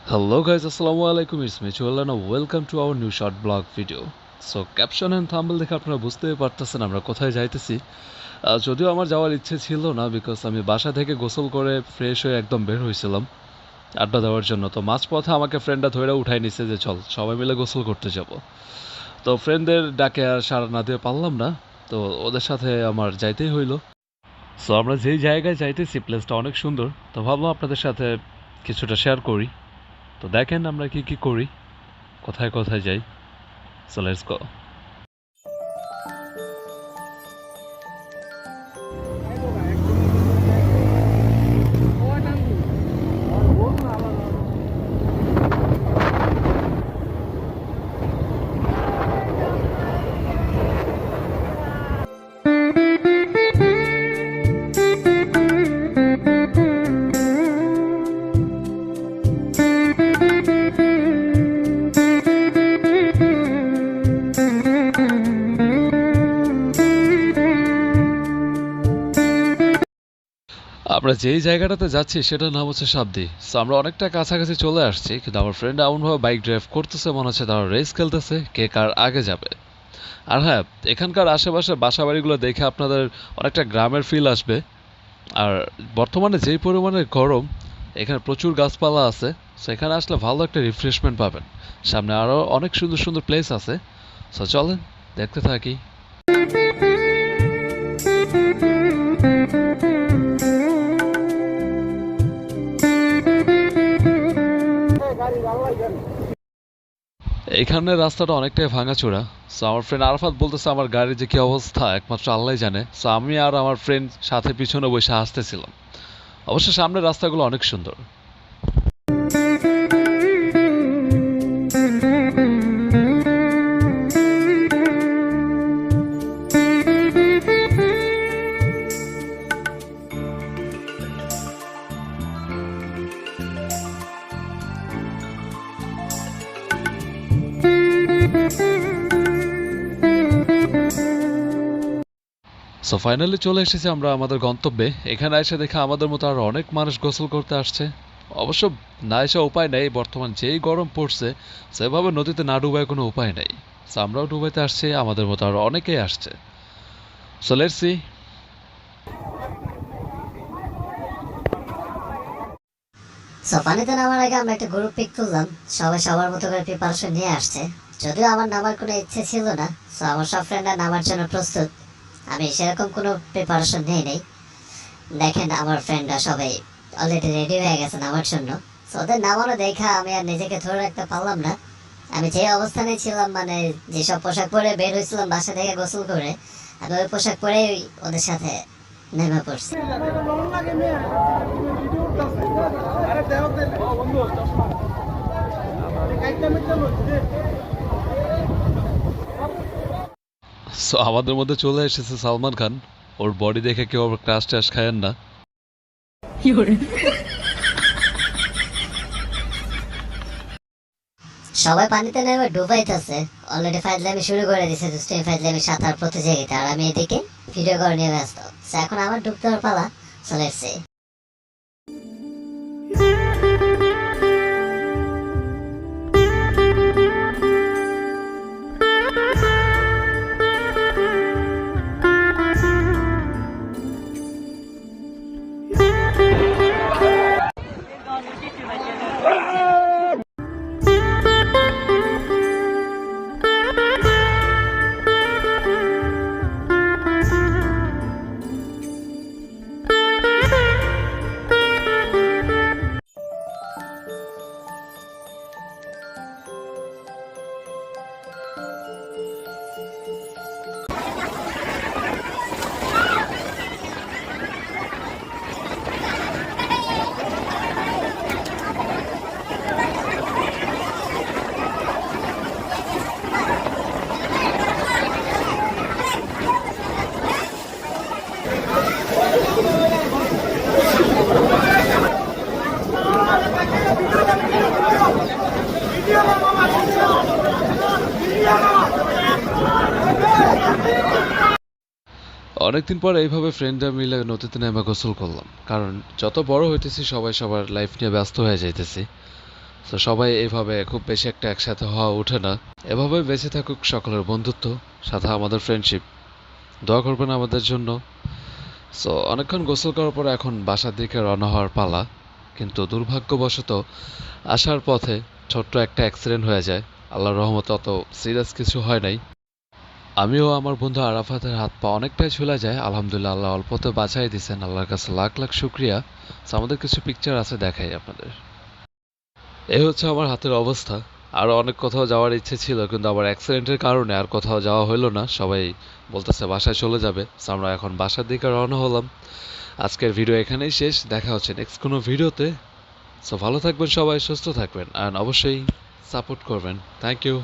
Hello guys, Assalamualaikum. It's me Chualan. Welcome to our new short blog video. So caption and thumbnail দেখে আপনারা বুঝতেই পারতেছেন আমরা কোথায় যাইতেছি। যদিও আমার যাওয়ার ইচ্ছে ছিল না, বিকজ আমি বাসা থেকে গোসল করে ফ্রেশ হয়ে একদম বের হয়েছিলাম আড্ডা দেওয়ার জন্য। তো মাঝপথে আমাকে ফ্রেন্ডরা ধরে উঠাই নিছে যে চল সবাই মিলে গোসল করতে যাব। তো ফ্রেন্ডদের ডাকে আর সাড়া না দিয়ে পারলাম না, তো ওদের সাথে আমার যাইতেই হইলো। সো আমরা যেই জায়গায় যাইতেছি প্লেসটা অনেক সুন্দর, তো ভাবলাম আপনাদের সাথে কিছুটা শেয়ার করি। তো দেখেন আমরা কি কি করি, কোথায় কোথায় যাই। So let's go. আমরা যেই জায়গাটাতে যাচ্ছি সেটার নাম হচ্ছে সাবদি। সো আমরা অনেকটা কাছাকাছি চলে আসছি, কিন্তু আমার ফ্রেন্ড এমনভাবে বাইক ড্রাইভ করতেছে মনে হচ্ছে তারা রেস খেলতেছে কে কার আগে যাবে। আর হ্যাঁ, এখানকার আশেপাশে বাসাবাড়িগুলো দেখে আপনাদের অনেকটা গ্রামের ফিল আসবে। আর বর্তমানে যেই পরিমাণে গরম, এখানে প্রচুর গাছপালা আছে। সো এখানে আসলে ভালো একটা রিফ্রেশমেন্ট পাবেন। সামনে আরও অনেক সুন্দর সুন্দর প্লেস আছে। সো চলেন দেখতে থাকি। এইখানের রাস্তাটা অনেকটাই ভাঙাচোরা। সো আমার ফ্রেন্ড আরাফাত বলতেছে আমার গাড়ির যে কি অবস্থা একমাত্র আল্লাহই জানে। সো আমি আর আমার ফ্রেন্ড সাথে পিছনে বসে হাসতেছিলাম। অবশ্য সামনের রাস্তাগুলো অনেক সুন্দর। সো ফাইনালি চলে এসেছি আমরা আমাদের গন্তব্যে। এখানে এসে দেখে আমাদের মতো আরো অনেক মানুষ গোসল করতে আসছে। অবশ্য না এসে উপায় নেই, বর্তমান যেই গরম পড়ছে সেভাবে নদীতে না ডুবায় কোনো উপায় নেই। সো আমরাও ডুবাইতে আসছি, আমাদের মতো আরো অনেকেই আসছে। So let's see. সো পানিতে নামার আগে আমরা একটা গ্রুপ পিক তুললাম, সবাই সবার মতো করে প্রিপারেশন নিয়ে আসছে। যদিও আমার নামার কোনো ইচ্ছে ছিল না, সো আমার সব ফ্রেন্ডরা নামার জন্য প্রস্তুত। আমি সেরকম কোনো প্রিপারেশন নেই নেই। দেখেন আমার ফ্রেন্ডরা সবাই অলরেডি রেডি হয়ে গেছে নামার জন্য। সো ওদের নামানো দেখা আমি আর নিজেকে ধরে রাখতে পারলাম না। আমি যে অবস্থানে ছিলাম, মানে যেসব পোশাক পরে বের হয়েছিলাম বাসা থেকে গোসল করে, আমি ওই পোশাক পরেই ওদের সাথে নেমে পড়ছি। সো আমাদের মধ্যে চলে এসেছে সালমান খান। ওর বডি দেখে কেউ আবার ক্রাশ টাশ খায়েন না। সবাই পানিতে নেমে ডুবাইতেছে। অলরেডি ফাইজলামি শুরু করে দিছে, দুষ্টামি ফাইজলামি সাঁতার প্রতিযোগিতা। আর আমি এদিকে ভিডিও করে নিয়ে ব্যস্ত। So এখন আমার ডুবতে হওয়ার পালা। So let's see. অনেকদিন পর এইভাবে ফ্রেন্ডরা মিলে নদীতে নেমে গোসল করলাম, কারণ যত বড় হইতেছি সবাই সবার লাইফ নিয়ে ব্যস্ত হয়ে যাইতেছি। তো সবাই এইভাবে খুব বেশি একটা একসাথে হওয়া ওঠে না। এভাবে বেঁচে থাকুক সকলের বন্ধুত্ব, সাথে আমাদের ফ্রেন্ডশিপ। দোয়া করবেন আমাদের জন্য। সো অনেকক্ষণ গোসল করার পর এখন বাসার দিকে রওনা হওয়ার পালা, কিন্তু দুর্ভাগ্যবশত আসার পথে ছোট্ট একটা অ্যাক্সিডেন্ট হয়ে যায়। আল্লাহর রহমতে অত সিরিয়াস কিছু হয় নাই। আমিও আমার বন্ধু আরাফাতের হাত পা অনেকটাই ঝুলে যায়। আলহামদুলিল্লাহ, আল্লাহ অল্পতে বাঁচাই দিয়েছেন, আল্লাহর কাছে লাখ লাখ শুক্রিয়া। So, আমাদের কিছু পিকচার আছে, দেখাই আপনাদের। এই হচ্ছে আমার হাতের অবস্থা। আরো অনেক কোথাও যাওয়ার ইচ্ছে ছিল, কিন্তু আবার অ্যাক্সিডেন্টের কারণে আর কোথাও যাওয়া হলো না। সবাই বলতেছে বাসায় চলে যাবে। So, আমরা এখন বাসার দিকে রওনা হলাম। আজকের ভিডিও এখানেই শেষ, দেখা হচ্ছে নেক্সট কোনো ভিডিওতে। সো ভালো থাকবেন সবাই, সুস্থ থাকবেন, আর অবশ্যই সাপোর্ট করবেন। Thank you.